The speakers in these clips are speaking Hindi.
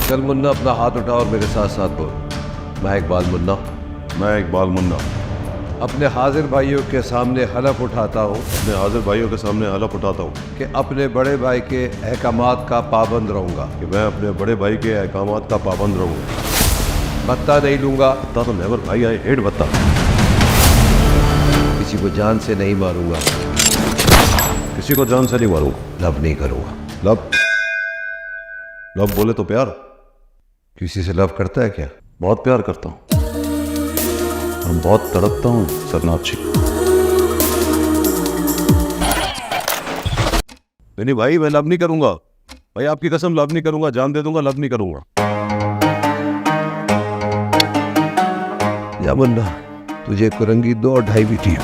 चल मुन्ना, अपना हाथ उठा और मेरे साथ साथ बोल। मैं इकबाल मुन्ना अपने हाजिर भाइयों के सामने हलफ उठाता हूँ कि अपने बड़े भाई के अहकामात का पाबंद रहूँगा। भत्ता नहीं लूँगा, तो नेवर भाई, आई हेट बत्ता। किसी को जान से नहीं मारूंगा, किसी को जान से नहीं मारूंगा। लव नहीं करूँगा। लब लब बोले तो प्यार। किसी से लव करता है क्या? बहुत प्यार करता हूँ और बहुत तड़पता हूँ सरनाथ जी। नहीं भाई, मैं लव नहीं करूंगा भाई, आपकी कसम लव नहीं करूंगा, जान दे दूंगा, लव नहीं करूंगा। या मुन्ना, तुझे कुरंगी 2 और 2.5 भी थी।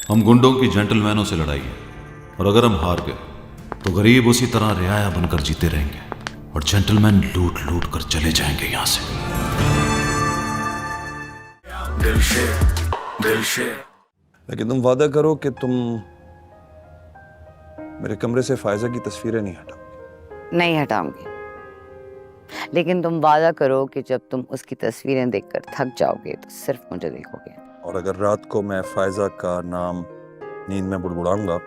हम गुंडों की जेंटलमैनों से लड़ाई है, और अगर हम हार गए तो गरीब उसी तरह रियाया बनकर जीते रहेंगे और जेंटलमैन लूट लूट कर चले जाएंगे यहां से। लेकिन तुम वादा करो कि तुम मेरे कमरे से फायजा की तस्वीरें नहीं हटाओगे। नहीं हटाऊंगी, लेकिन तुम वादा करो कि जब तुम उसकी तस्वीरें देखकर थक जाओगे तो सिर्फ मुझे देखोगे। और अगर रात को मैं फायजा का नाम नींद में बुड़बुड़ाऊंगा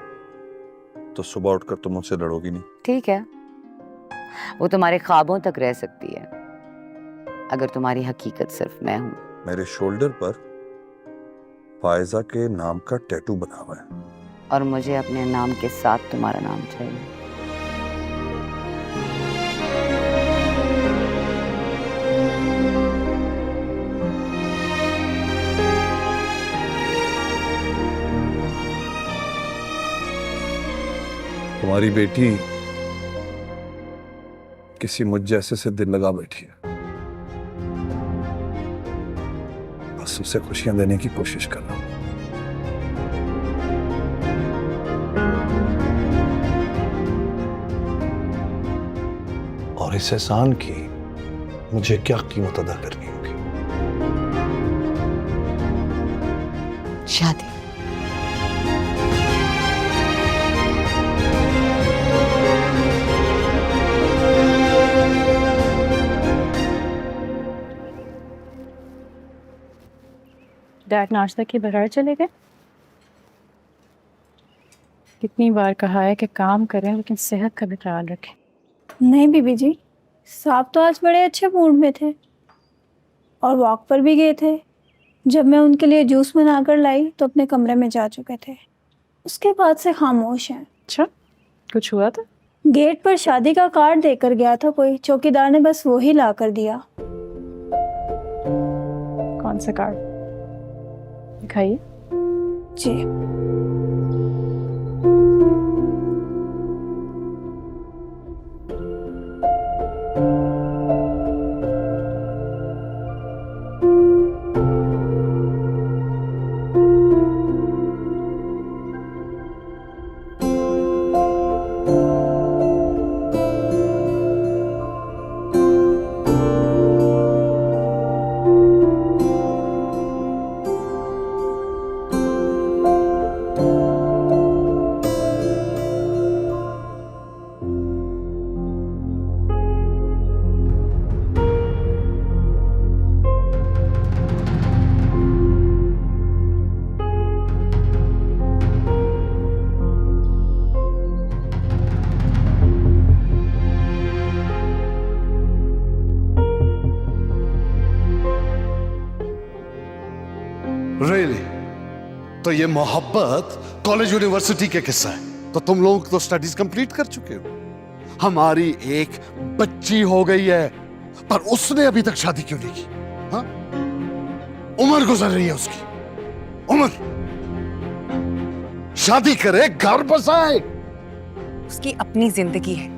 तो सुबह उठकर तुम मुझसे लड़ोगी नहीं। ठीक है, वो तुम्हारे ख्वाबों तक रह सकती है अगर तुम्हारी हकीकत सिर्फ मैं हूं। मेरे शोल्डर पर फायजा के नाम का टैटू बना हुआ है, और मुझे अपने नाम के साथ तुम्हारा नाम चाहिए। तुम्हारी बेटी किसी मुझ जैसे से दिल लगा बैठी है, बस उसे खुशियां देने की कोशिश कर रहा हूं। और इस एहसान की मुझे क्या कीमत अदा करनी होगी? शादी। डैड नाश्ता के बगैर चले गए। कितनी बार कहा है कि काम करें लेकिन सेहत का भी ख्याल रखें। नहीं बीबी जी, साहब तो आज बड़े अच्छे मूड में थे और वॉक पर भी गए थे। जब मैं उनके लिए जूस बनाकर लाई तो अपने कमरे में जा चुके थे। उसके बाद से खामोश हैं। अच्छा, कुछ हुआ था? गेट पर शादी का कार्ड देकर गया था कोई, चौकीदार ने बस वही ला कर दिया। कौन सा कार्ड? दिखाइए। जी, Really? तो ये मोहब्बत कॉलेज यूनिवर्सिटी के किस्सा है। तो तुम लोग तो स्टडीज कंप्लीट कर चुके हो। हमारी एक बच्ची हो गई है, पर उसने अभी तक शादी क्यों नहीं की? हाँ? उम्र गुजर रही है उसकी। उम्र शादी करे, घर बसाए। उसकी अपनी जिंदगी है,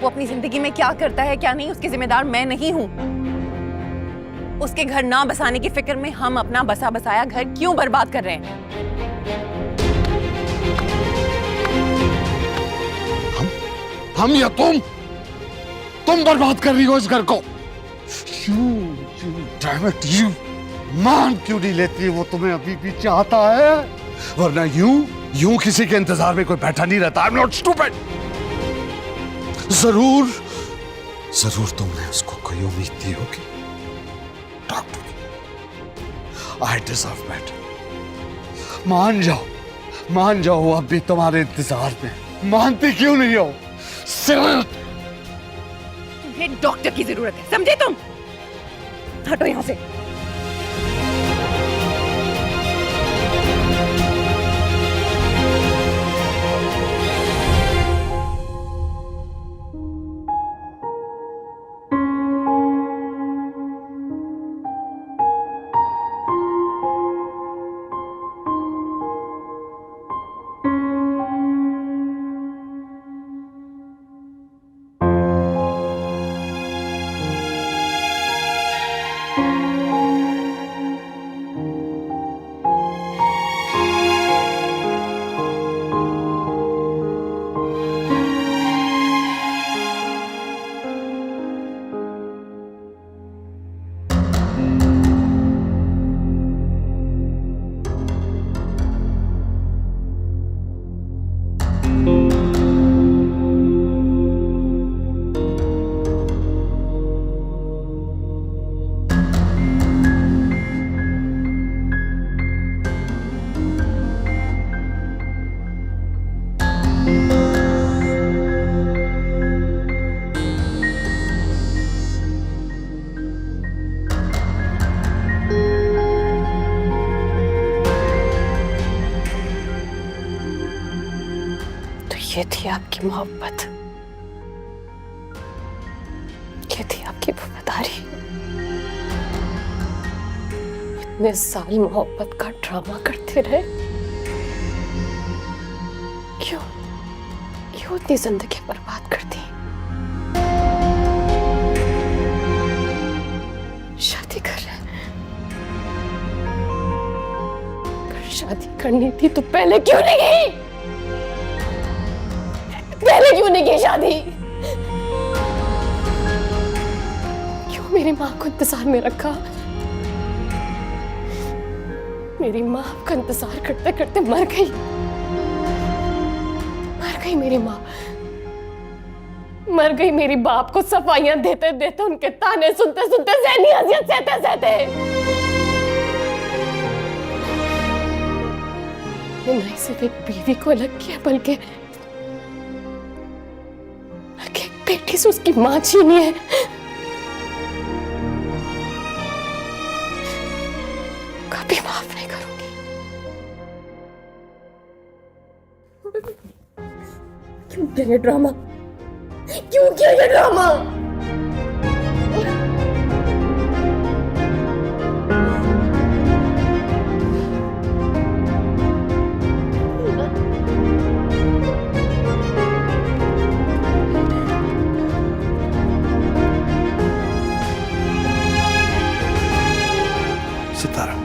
वो अपनी जिंदगी में क्या करता है क्या नहीं उसकी जिम्मेदार मैं नहीं हूं। उसके घर ना बसाने की फिक्र में हम अपना बसा बसाया घर क्यों बर्बाद कर रहे हैं? हम या तुम बर्बाद कर रही हो इस घर को। Damn it, you मान क्यों नहीं लेती? वो तुम्हें अभी भी चाहता है, वरना यूं किसी के इंतजार में कोई बैठा नहीं रहता। I'm not stupid. जरूर तुमने उसको कोई उम्मीद दी होगी। Talk to me. I deserve better. मान जाओ अब भी तुम्हारे इंतजार में। मानती क्यों नहीं हो? सिर्फ तुम्हें डॉक्टर की जरूरत है, समझे तुम? हटो यहाँ से। ये थी आपकी मोहब्बत, ये थी आपकी वफादारी। इतने साल मोहब्बत का ड्रामा करते रहे, क्यों इतनी जिंदगी बर्बाद कर दी? शादी कर रहे हैं, अगर शादी करनी थी तो पहले क्यों नहीं की? पहले क्यों नहीं की शादी? क्यों मेरी माँ को इंतजार में रखा? मेरी माँ का इंतजार करते करते मर गई मेरी माँ। मर गई मेरी बाप को सफाइयां देते देते, उनके ताने सुनते सुनते, ज़हनी अज़ियत सहते सहते। नहीं सिर्फ एक बीवी को अलग किया, बल्कि एक बेटी से उसकी मां छीनी है। कभी माफ नहीं करूंगी। क्यों किया ये ड्रामा? क्यों किया ये ड्रामा? सितारा,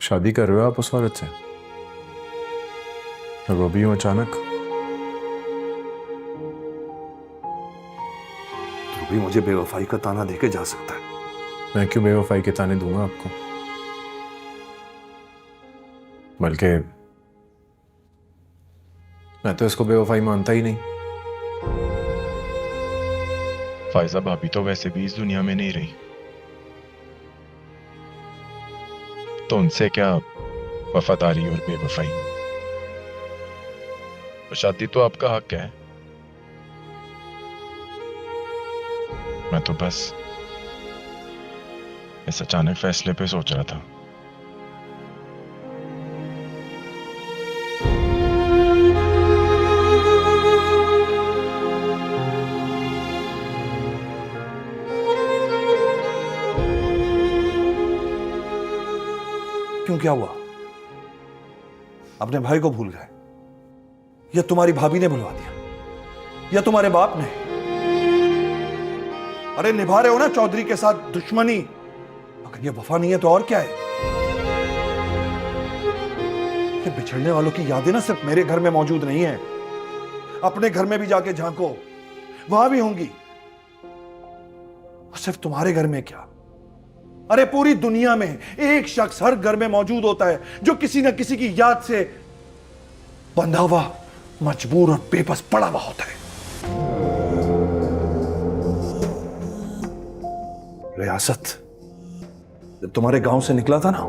शादी कर रहे हो आप उस औरत से, और वो भी यूं अचानक? तू भी मुझे बेवफाई का ताना देके जा सकता है। मैं क्यों बेवफाई के ताने दूंगा आपको? बल्कि मैं तो इसको बेवफाई मानता ही नहीं। फायजा भाभी तो वैसे भी इस दुनिया में नहीं रही, तो उनसे क्या वफादारी और बेवफाई। तो शादी तो आपका हक है। मैं तो बस इस अचानक फैसले पे सोच रहा था। क्यों, क्या हुआ? अपने भाई को भूल गए या तुम्हारी भाभी ने भुलवा दिया या तुम्हारे बाप ने? अरे निभा रहे हो ना चौधरी के साथ दुश्मनी। अगर ये वफा नहीं है तो और क्या है? ये बिछड़ने वालों की यादें ना सिर्फ मेरे घर में मौजूद नहीं है, अपने घर में भी जाके झांको, वहां भी होंगी। और सिर्फ तुम्हारे घर में क्या, अरे पूरी दुनिया में एक शख्स हर घर में मौजूद होता है जो किसी न किसी की याद से बंधा हुआ, मजबूर और बेबस पड़ा हुआ होता है। रियासत जब तुम्हारे गांव से निकला था ना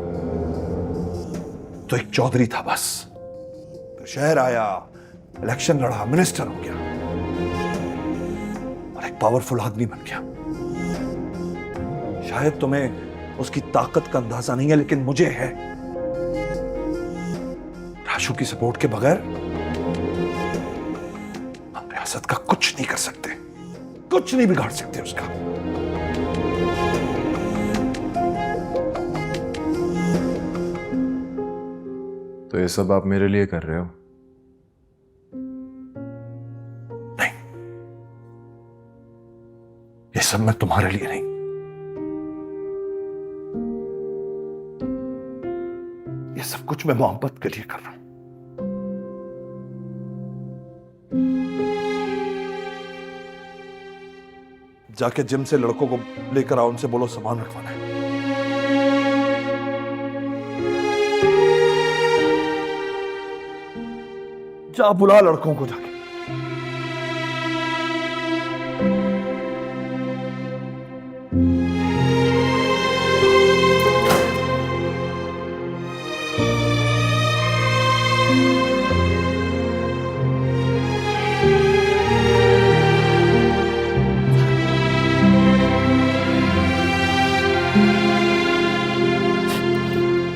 तो एक चौधरी था बस, फिर शहर आया, इलेक्शन लड़ा, मिनिस्टर हो गया और एक पावरफुल आदमी बन गया। शायद तुम्हें उसकी ताकत का अंदाजा नहीं है, लेकिन मुझे है। राशु की सपोर्ट के बगैर हम रियासत का कुछ नहीं कर सकते, कुछ नहीं बिगाड़ सकते उसका। तो ये सब आप मेरे लिए कर रहे हो? नहीं, ये सब मैं तुम्हारे लिए नहीं, ये सब कुछ मैं मोहब्बत के लिए कर रहा हूं। जाके जिम से लड़कों को लेकर आओ, उनसे बोलो सामान रखवाना है। जा बुला लड़कों को जाके।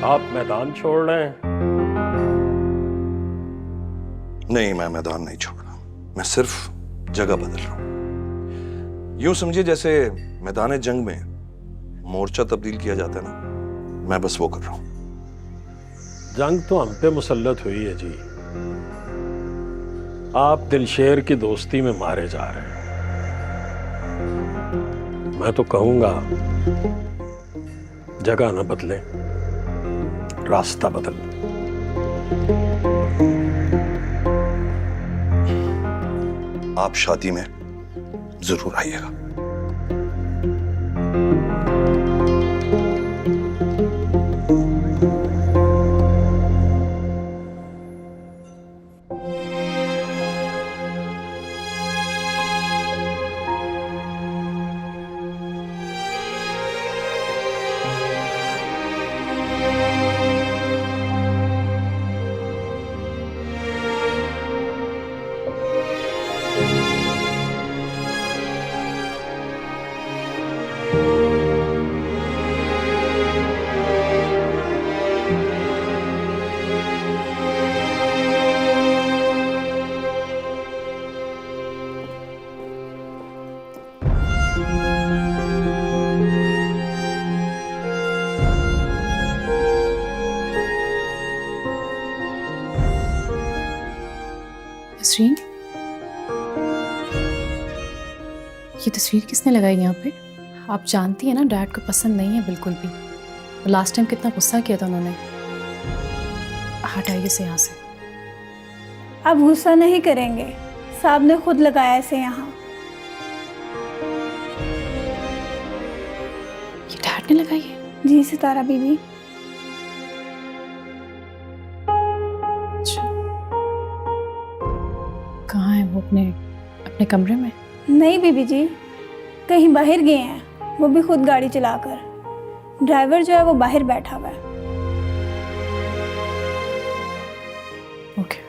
आप मैदान छोड़ रहे हैं? नहीं, मैं मैदान नहीं छोड़ रहा, मैं सिर्फ जगह बदल रहा हूं। यूं समझिए जैसे मैदान जंग में मोर्चा तब्दील किया जाता है ना, मैं बस वो कर रहा हूं। जंग तो हम पे मुसल्लत हुई है जी। आप दिलशेर की दोस्ती में मारे जा रहे हैं। मैं तो कहूंगा जगह न बदले, रास्ता बदल। आप शादी में जरूर आइएगा। नसरीन, ये तस्वीर किसने लगाई यहाँ पे? आप जानती हैं ना डैड को पसंद नहीं है बिल्कुल भी। लास्ट टाइम कितना गुस्सा किया था उन्होंने। हटाइए से यहाँ से। आप गुस्सा नहीं करेंगे, साहब ने खुद लगाया इसे यहाँ। ये डैड ने लगाई है? जी सितारा बीबी। कहाँ है वो? अपने अपने कमरे में? नहीं बीबी जी, कहीं बाहर गए हैं, वो भी खुद गाड़ी चलाकर। ड्राइवर जो है वो बाहर बैठा हुआ है। ओके।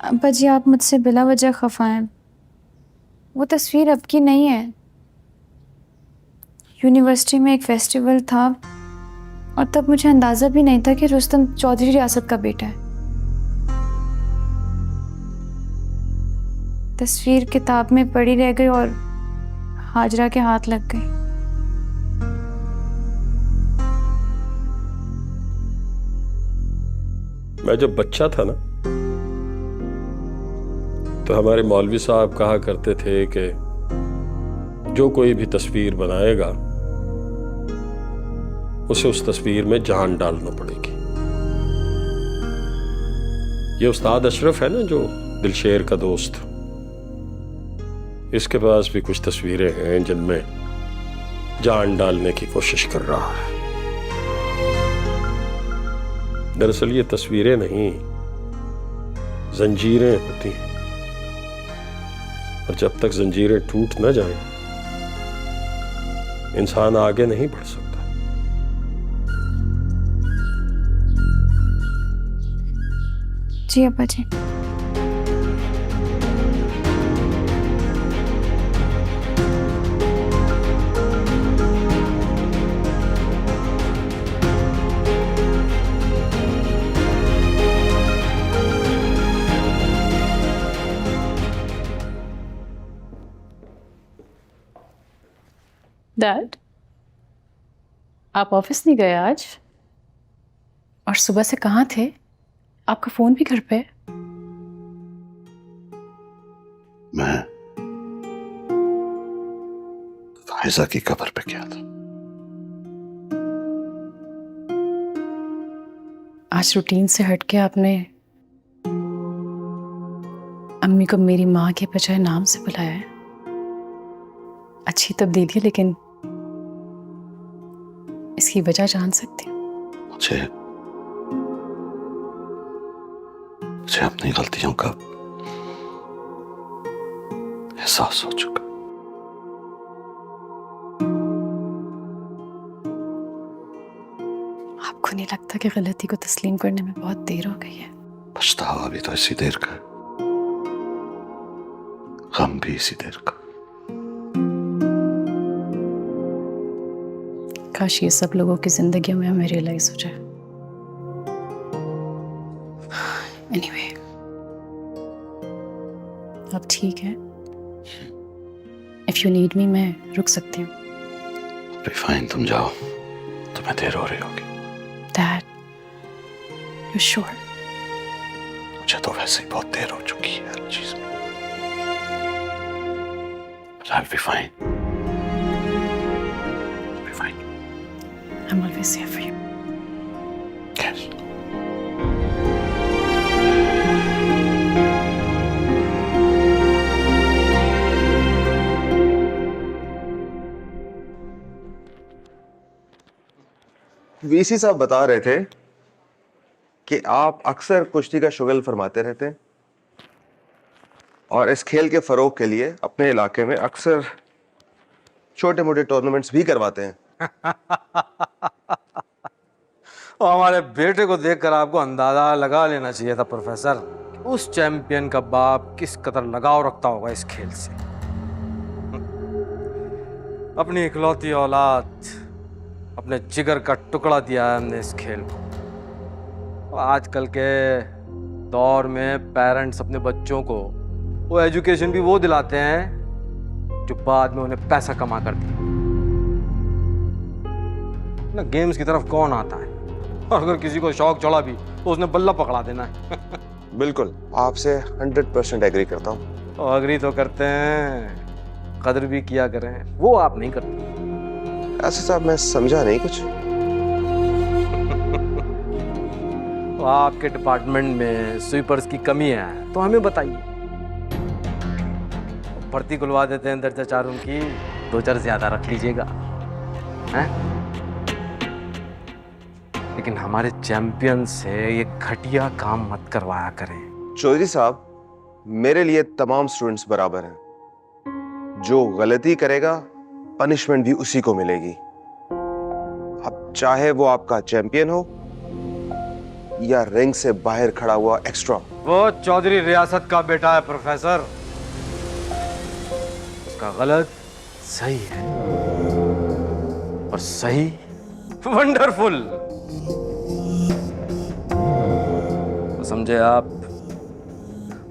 अब्बा जी आप मुझसे बिला वजह खफा हैं। वो तस्वीर अब की नहीं है। यूनिवर्सिटी में एक फेस्टिवल था और तब मुझे अंदाज़ा भी नहीं था कि रुस्तम चौधरी रियासत का बेटा है। तस्वीर किताब में पड़ी रह गई और हाजरा के हाथ लग गई। मैं जब बच्चा था ना तो हमारे मौलवी साहब कहा करते थे कि जो कोई भी तस्वीर बनाएगा उसे उस तस्वीर में जान डालना पड़ेगी। ये उस्ताद अशरफ है ना जो दिलशेर का दोस्त, इसके पास भी कुछ तस्वीरें हैं जिनमें जान डालने की कोशिश कर रहा है। दरअसल ये तस्वीरें नहीं, जंजीरें होती हैं और जब तक जंजीरें टूट न जाएं, इंसान आगे नहीं बढ़ सकता। जी अब्बा जी। डैड, आप ऑफिस नहीं गए आज? और सुबह से कहाँ थे? आपका फोन भी घर पे है। मैं फायजा की कब्र पे गया था। आज रूटीन से हटके आपने अम्मी को मेरी माँ के बजाय नाम से बुलाया है। अच्छी तब्दीली, लेकिन इसकी वजह जान सकती हूँ? मुझे अपनी गलतियों का एहसास हो चुका। आपको नहीं लगता कि गलती को तस्लीम करने में बहुत देर हो गई है? पछतावा भी तो इसी देर का, गम भी इसी देर का। काश ये सब लोगों की जिंदगियों में हमें रियलाइज हो जाए। एनीवे, अब ठीक है। इफ यू नीड मी मैं रुक सकती हूँ। फाइन, तुम जाओ, तुम्हें देर हो रही होगी। Dad, you sure? मुझे तो वैसे ही बहुत देर हो चुकी है हर चीज में। I'll be fine. I'll be fine. I'm always here for you. Yes. VC साहब बता रहे थे कि आप अक्सर कुश्ती का शुगल फरमाते रहते हैं और इस खेल के फरोग के लिए अपने इलाके में अक्सर छोटे मोटे टूर्नामेंट्स भी करवाते हैं। और हमारे बेटे को देखकर आपको अंदाजा लगा लेना चाहिए था प्रोफेसर, उस चैंपियन का बाप किस कदर लगाव रखता होगा इस खेल से। अपनी इकलौती औलाद, अपने जिगर का टुकड़ा दिया है हमने इस खेल को। और आजकल के दौर में पेरेंट्स अपने बच्चों को वो एजुकेशन भी वो दिलाते हैं जो बाद में उन्हें पैसा कमा कर दे ना। गेम्स की तरफ कौन आता है? और अगर किसी को शौक चढ़ा भी तो उसने बल्ला पकड़ा देना है। बिल्कुल, आपसे 100% एग्री करता हूँ। और एग्री तो करते हैं, कदर भी किया करें, वो आप नहीं करते। ऐसे साहब मैं समझा नहीं कुछ। तो आपके डिपार्टमेंट में स्वीपर्स की कमी है तो हमें बताइए, भर्ती खुलवा देते हैं दर्जा 4 उनकी, 2-4 ज्यादा रख लीजिएगा, हैं? लेकिन हमारे चैंपियन से ये घटिया काम मत करवाया करें। चौधरी साहब, मेरे लिए तमाम स्टूडेंट्स बराबर हैं। जो गलती करेगा पनिशमेंट भी उसी को मिलेगी। अब चाहे वो आपका चैंपियन हो या रिंग से बाहर खड़ा हुआ एक्स्ट्रा। वो चौधरी रियासत का बेटा है प्रोफेसर, उसका गलत सही है और सही वंडरफुल। तो समझे आप?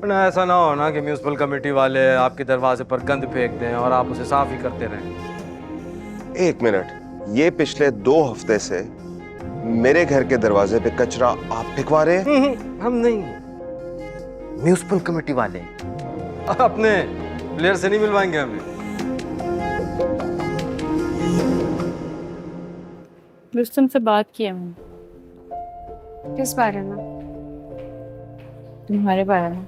ना ऐसा ना हो ना कि म्यूनिसिपल कमेटी वाले आपके दरवाजे पर गंद फेंक दें और आप उसे साफ ही करते रहें। 1 मिनट, ये पिछले 2 हफ्ते से मेरे घर के दरवाजे पे कचरा आप फेंकवा रहे हैं? हम नहीं, म्यूनिसिपल कमेटी वाले अपने प्लेयर से नहीं मिलवाएंगे हमें। रुस्तम से बात की है मैंने। किस बारे में? तुम्हारे बारे में।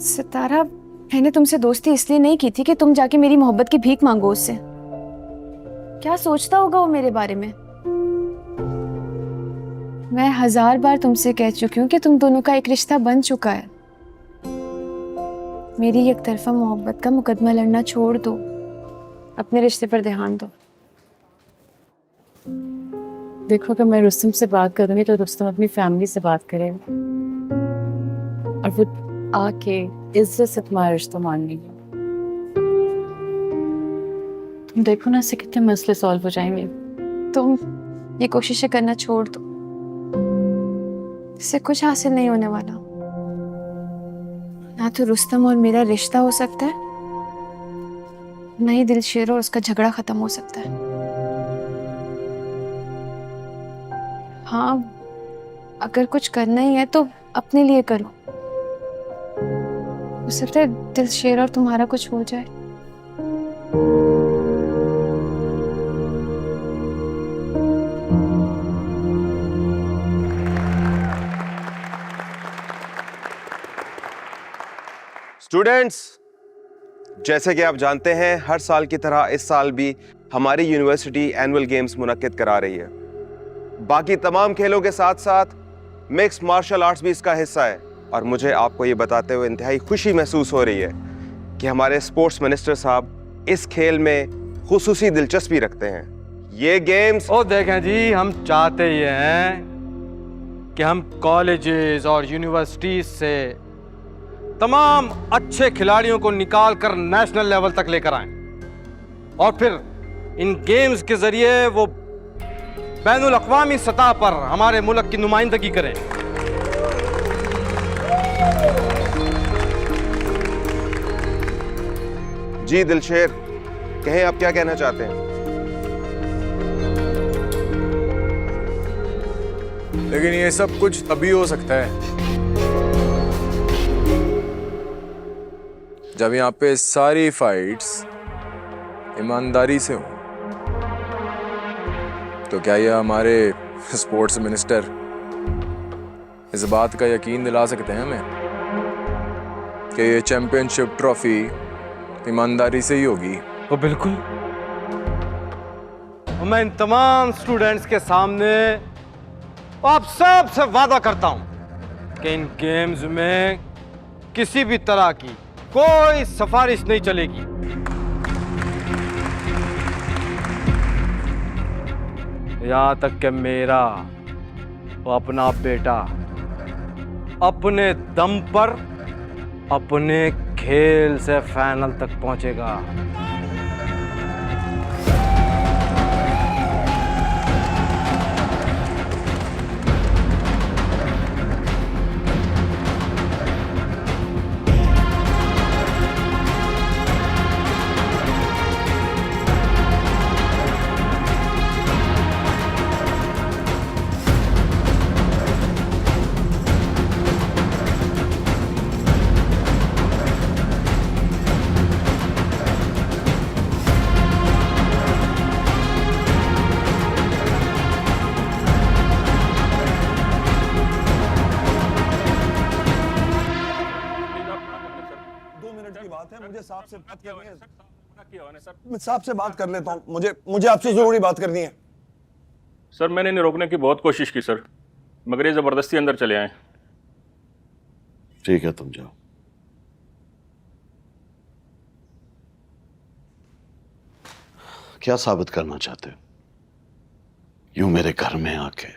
सितारा, मैंने तुमसे दोस्ती इसलिए नहीं की थी कि तुम जाके मेरी मोहब्बत की भीख मांगो उससे। क्या सोचता होगा वो मेरे बारे में? मैं 1000 बार तुमसे कह चुकी हूँ कि तुम दोनों का एक रिश्ता बन चुका है। मेरी एक तरफा मोहब्बत का मुकदमा लड़ना छोड़ दो, अपने रिश्ते पर ध्यान दो। देखो, अगर मैं रुस्तम से बात करूंगी तो रुस्तम अपनी फैमिली से बात करेगा और वो आके इज्जत से तुम्हारा रिश्ता मान लेंगे। तुम देखो ना, इससे कितने मसले सॉल्व हो जाएंगे। तुम ये कोशिशें करना छोड़ दो, इससे कुछ हासिल नहीं होने वाला। ना तो रुस्तम और मेरा रिश्ता हो सकता है, ना ही दिलशेर और उसका झगड़ा खत्म हो सकता है। हाँ, अगर कुछ करना ही है तो अपने लिए करो। हो सकता है दिलशेर और तुम्हारा कुछ हो जाए। स्टूडेंट्स, जैसे कि आप जानते हैं, हर साल की तरह इस साल भी हमारी यूनिवर्सिटी एनुअल गेम्स मुनक्किद करा रही है। बाकी तमाम खेलों के साथ साथ मिक्स मार्शल आर्ट्स भी इसका हिस्सा है। और मुझे आपको ये बताते हुए इंतहाई खुशी महसूस हो रही है कि हमारे स्पोर्ट्स मिनिस्टर साहब इस खेल में खुसूसी दिलचस्पी रखते हैं। ये गेम्स देखें जी, हम चाहते ये हैं कि हम कॉलेजेस और यूनिवर्सिटीज से तमाम अच्छे खिलाड़ियों को निकाल कर नेशनल लेवल तक लेकर आएं और फिर इन गेम्स के जरिए वो बैनुल अक़वामी सतह पर हमारे मुल्क की नुमाइंदगी करें। जी दिलशेर, कहें आप क्या कहना चाहते हैं? लेकिन ये सब कुछ तभी हो सकता है जब यहाँ पे सारी फाइट्स ईमानदारी से हों। तो क्या ये हमारे स्पोर्ट्स मिनिस्टर इस बात का यकीन दिला सकते हैं हमें कि ये चैंपियनशिप ट्रॉफी ईमानदारी से ही होगी? तो बिल्कुल, मैं इन तमाम स्टूडेंट्स के सामने आप सब से वादा करता हूं कि इन गेम्स में किसी भी तरह की कोई सिफारिश नहीं चलेगी। यहां तक कि मेरा वो अपना बेटा अपने दम पर अपने खेल से फाइनल तक पहुंचेगा। बात है, मुझे साहब से बात करनी है। मैं साहब से बात कर लेता हूँ, मुझे आपसे जरूरी बात करनी है। सर मैंने इन्हें रोकने की बहुत कोशिश की सर, मगर ये जबरदस्ती अंदर चले आए। ठीक है, तुम जाओ। क्या साबित करना चाहते हो? यूं मेरे घर में आके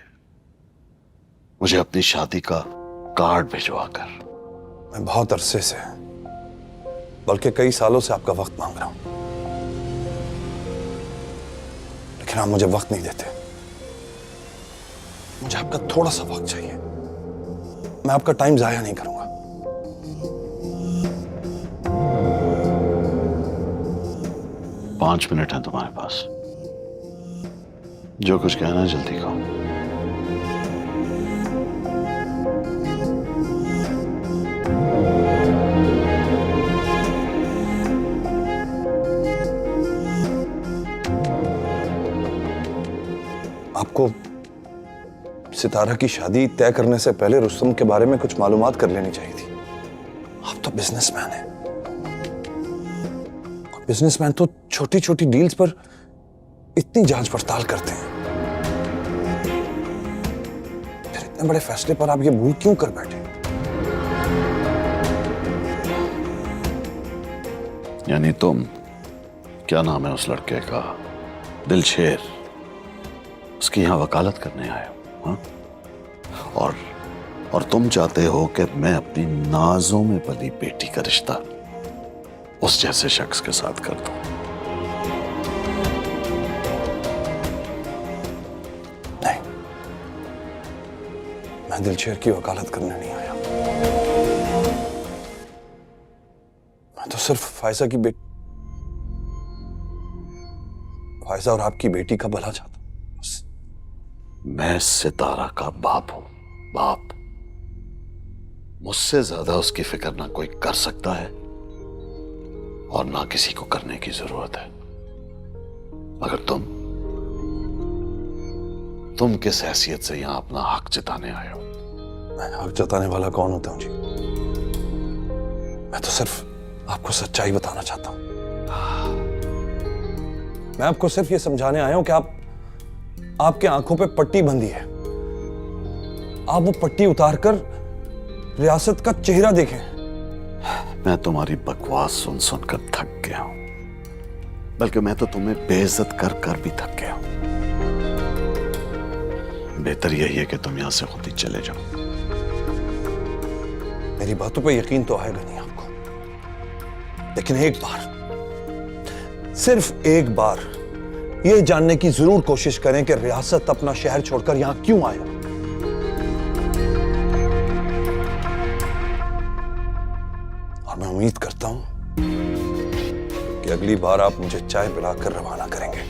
मुझे अपनी शादी का कार्ड भिजवा कर। मैं बहुत अरसे से, बल्कि कई सालों से आपका वक्त मांग रहा हूं, लेकिन आप मुझे वक्त नहीं देते। मुझे आपका थोड़ा सा वक्त चाहिए। मैं आपका टाइम जाया नहीं करूंगा। पांच मिनट है तुम्हारे पास। जो कुछ कहना है जल्दी कहो। आपको सितारा की शादी तय करने से पहले रुस्तम के बारे में कुछ मालूमात कर लेनी चाहिए थी। आप तो बिजनेसमैन हैं। बिजनेसमैन तो छोटी छोटी डील्स पर इतनी जांच पड़ताल करते हैं, फिर इतने बड़े फैसले पर आप ये भूल क्यों कर बैठे? यानी तुम, क्या नाम है उस लड़के का, दिलशेर, उसकी यहां वकालत करने आए हो, हाँ? और तुम चाहते हो कि मैं अपनी नाजों में पली बेटी का रिश्ता उस जैसे शख्स के साथ कर दूं। नहीं, मैं दिलशेर की वकालत करने नहीं आया। मैं तो सिर्फ फायजा और आपकी बेटी का भला चाहता हूं। मैं सितारा का बाप हूं, बाप। मुझसे ज्यादा उसकी फिक्र ना कोई कर सकता है और ना किसी को करने की जरूरत है। मगर तुम किस हैसियत से यहां अपना हक जताने आए हो? मैं हक जताने वाला कौन होता हूं जी? मैं तो सिर्फ आपको सच्चाई बताना चाहता हूं। मैं आपको सिर्फ ये समझाने आया हूं कि आपके आंखों पे पट्टी बंधी है। आप वो पट्टी उतारकर रियासत का चेहरा देखें। मैं तुम्हारी बकवास सुन सुनकर थक गया हूं, बल्कि मैं तो तुम्हें बेइज्जत कर कर भी थक गया हूं। बेहतर यही है कि तुम यहां से खुद ही चले जाओ। मेरी बातों पे यकीन तो आएगा नहीं आपको, लेकिन एक बार, सिर्फ एक बार ये जानने की जरूर कोशिश करें कि रियासत अपना शहर छोड़कर यहां क्यों आया। और मैं उम्मीद करता हूं कि अगली बार आप मुझे चाय पिलाकर रवाना करेंगे,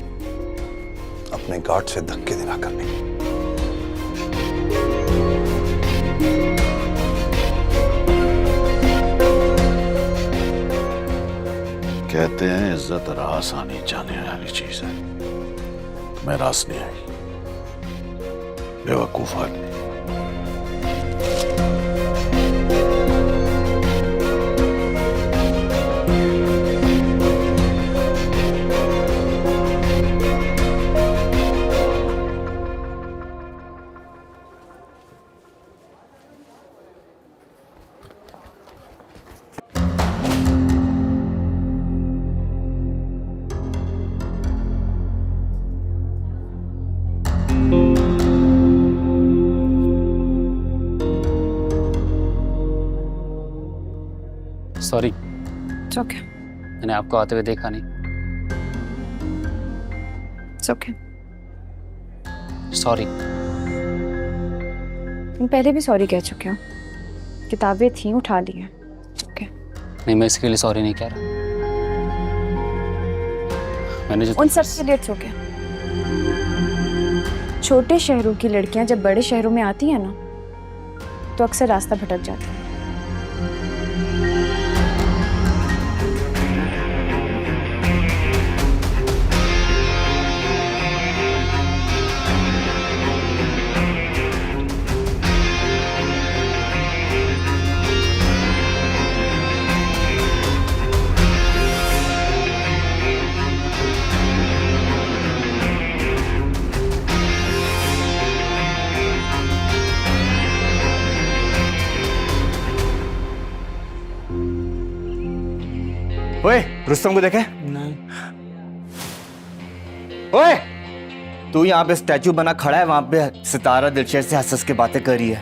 अपने गार्ड से धक्के दिलाकर नहीं। कहते हैं इज्जत रास आनी जाने वाली चीज है। मैं रास नहीं आई, बेवकूफ आदमी। सॉरी, ओके, मैंने आपको आते हुए देखा नहीं। Okay, sorry. तुम पहले भी सॉरी कह चुके हो। किताबें थी, उठा ली हैं। ओके, नहीं, मैं इसके लिए सॉरी नहीं कह रहा। मैंने जो उन सब के लिए ओके। छोटे शहरों की लड़कियां जब बड़े शहरों में आती हैं ना, तो अक्सर रास्ता भटक जाती हैं। ओए रुस्तम को देखे? नहीं। ओए तू यहाँ पे स्टैचू बना खड़ा है, वहां पे सितारा दिलशेर से हंस हंस के बातें कर रही है।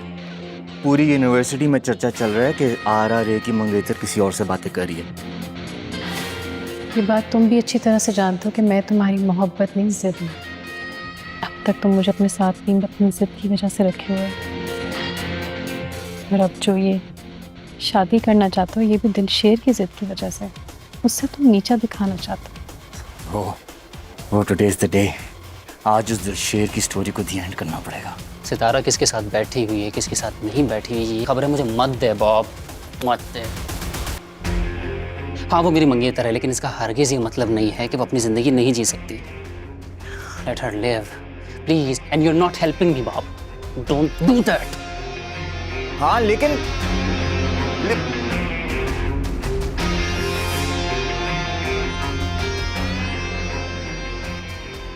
पूरी यूनिवर्सिटी में चर्चा चल रहा है कि RRA की मंगेतर किसी और से बातें कर रही है। ये बात तुम भी अच्छी तरह से जानते हो कि मैं तुम्हारी मोहब्बत नहीं, जिद में। अब तक तुम मुझे अपने साथ भी अपनी जिद की वजह से रखे हुए, और अब जो ये शादी करना चाहते हो ये भी दिलशेर की जिद की वजह से, उससे तुम नीचा दिखाना चाहते हो। वो टुडे इज द डे। आज उस दिलशेर की स्टोरी को दी एंड करना पड़ेगा। सितारा किसके साथ बैठी हुई है, किसके साथ नहीं बैठी हुई, ये खबरें मुझे मत दे बॉब, मत दे। हाँ वो मेरी मंगेतर है, लेकिन इसका हरगिज़ ये मतलब नहीं है कि वो अपनी ज़िंदगी नहीं जी सकती। Let her live please, and you are not helping me Bob, don't do that. हाँ लेकिन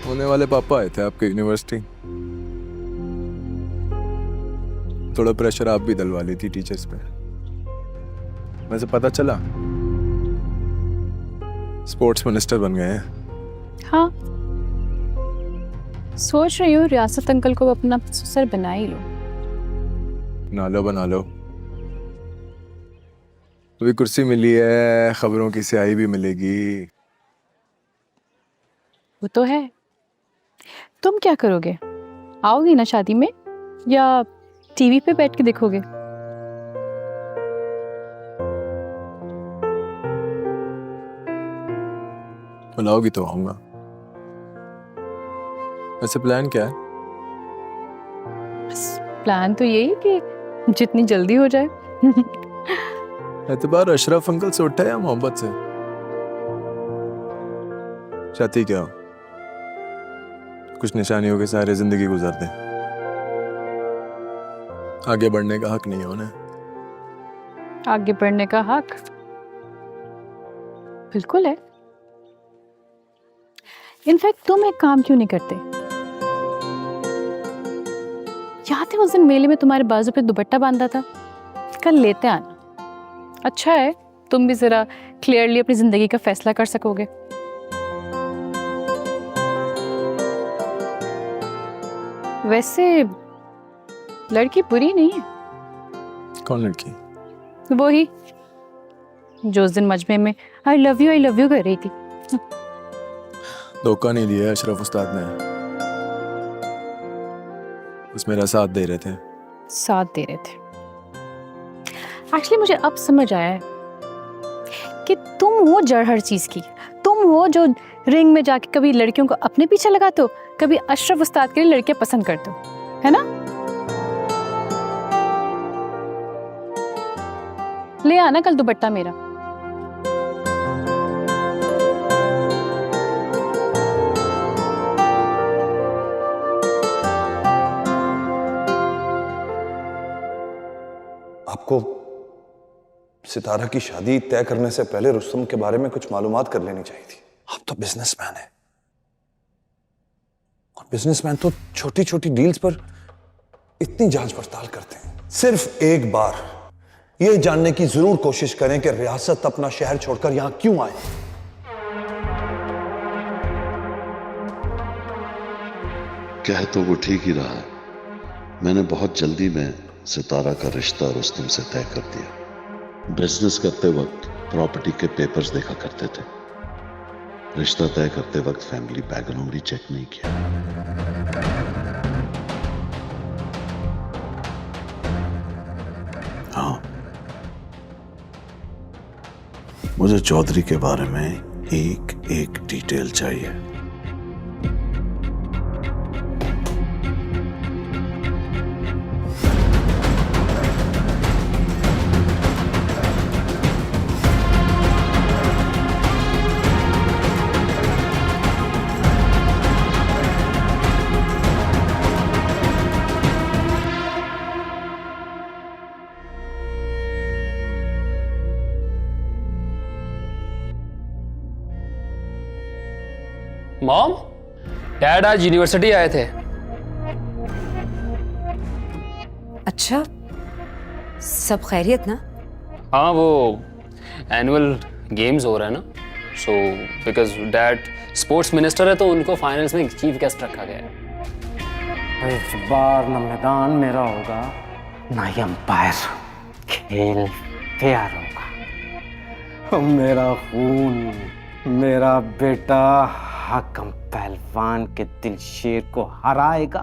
होने वाले पापा आए थे आपके यूनिवर्सिटी, थोड़ा प्रेशर आप भी डलवा ली थी टीचर्स पे। वैसे पता चला स्पोर्ट्स मिनिस्टर बन गए हैं। हाँ सोच रही हूँ रियासत अंकल को अपना ससुर बना ही लो। बना लो। अभी कुर्सी मिली है, खबरों की स्याही भी मिलेगी। वो तो है। तुम क्या करोगे? आओगे ना शादी में, या टीवी पे बैठ के देखोगे? बुलाओगी तो आऊंगा। वैसे प्लान क्या है? प्लान तो यही कि जितनी जल्दी हो जाए। एतबार अशरफ अंकल से उठा है या मोहब्बत से? चाहती क्या हो? कुछ निशानियों के सारे जिंदगी गुजारते, आगे बढ़ने का हक नहीं है उन्हें। आगे बढ़ने का हक बिल्कुल है। इनफैक्ट तुम एक काम क्यों नहीं करते? याद है उस दिन मेले में तुम्हारे बाजू पे दुपट्टा बांधा था? कल लेते आना। अच्छा है, तुम भी जरा क्लियरली अपनी जिंदगी का फैसला कर सकोगे। वैसे लड़की बुरी नहीं है। कौन लड़की? वो ही जो उस दिन मजमे में आई लव यू कर रही थी। धोखा नहीं दिया अशरफ उस्ताद ने, बस मेरा साथ दे रहे थे। एक्चुअली मुझे अब समझ आया है कि तुम हो जड़ हर चीज की। तुम हो जो रिंग में जाके कभी लड़कियों को अपने पीछे लगाते हो, कभी अशरफ उस्ताद के लिए लड़कियां पसंद करते हो, है ना? ले आना कल दुपट्टा मेरा। आपको सितारा की शादी तय करने से पहले रुस्तम के बारे में कुछ मालूमात कर लेनी चाहिए थी। आप तो बिजनेसमैन हैं, और बिजनेसमैन तो छोटी छोटी डील्स पर इतनी जांच पड़ताल करते हैं। सिर्फ एक बार यह जानने की जरूर कोशिश करें कि रियासत अपना शहर छोड़कर यहां क्यों आए। कह तो वो ठीक ही रहा है। मैंने बहुत जल्दी में सितारा का रिश्ता रुस्तम से तय कर दिया। बिजनेस करते वक्त प्रॉपर्टी के पेपर्स देखा करते थे, रिश्ता तय करते वक्त फैमिली बैकग्राउंड भी चेक नहीं किया। हाँ, मुझे चौधरी के बारे में एक एक डिटेल चाहिए। मॉम, डैड आज यूनिवर्सिटी आए थे। अच्छा, सब खैरियत ना? हाँ, वो एनुअल गेम्स हो रहा है ना, so because dad sports minister है तो उनको फाइनल्स में चीफ गेस्ट रखा गया है। इस बार न मैदान मेरा होगा ना ही अंपायर, खेल तैयार होगा। मेरा खून, मेरा बेटा हाकम पहलवान के दिल शेर को हराएगा,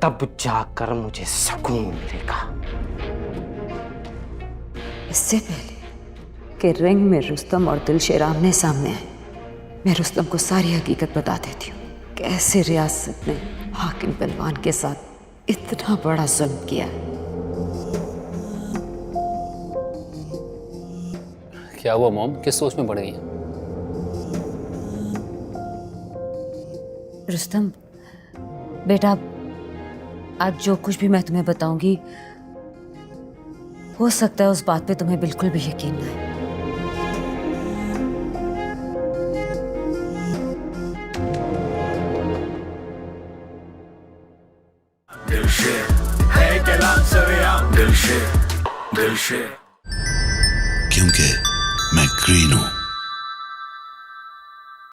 तब जाकर मुझे सुकून मिलेगा। इससे पहले कि रिंग में रुस्तम और दिलशेर आमने सामने आए, मैं रुस्तम को सारी हकीकत बता देती हूँ। कैसे रियासत ने हाकिम पहलवान के साथ इतना बड़ा जुल्म किया। क्या हुआ मॉम, किस सोच में पड़ गई है? रुस्तम बेटा, आज जो कुछ भी मैं तुम्हें बताऊंगी हो सकता है उस बात पे तुम्हें बिल्कुल भी यकीन ना आए। क्योंकि मैं ग्रीन हूं।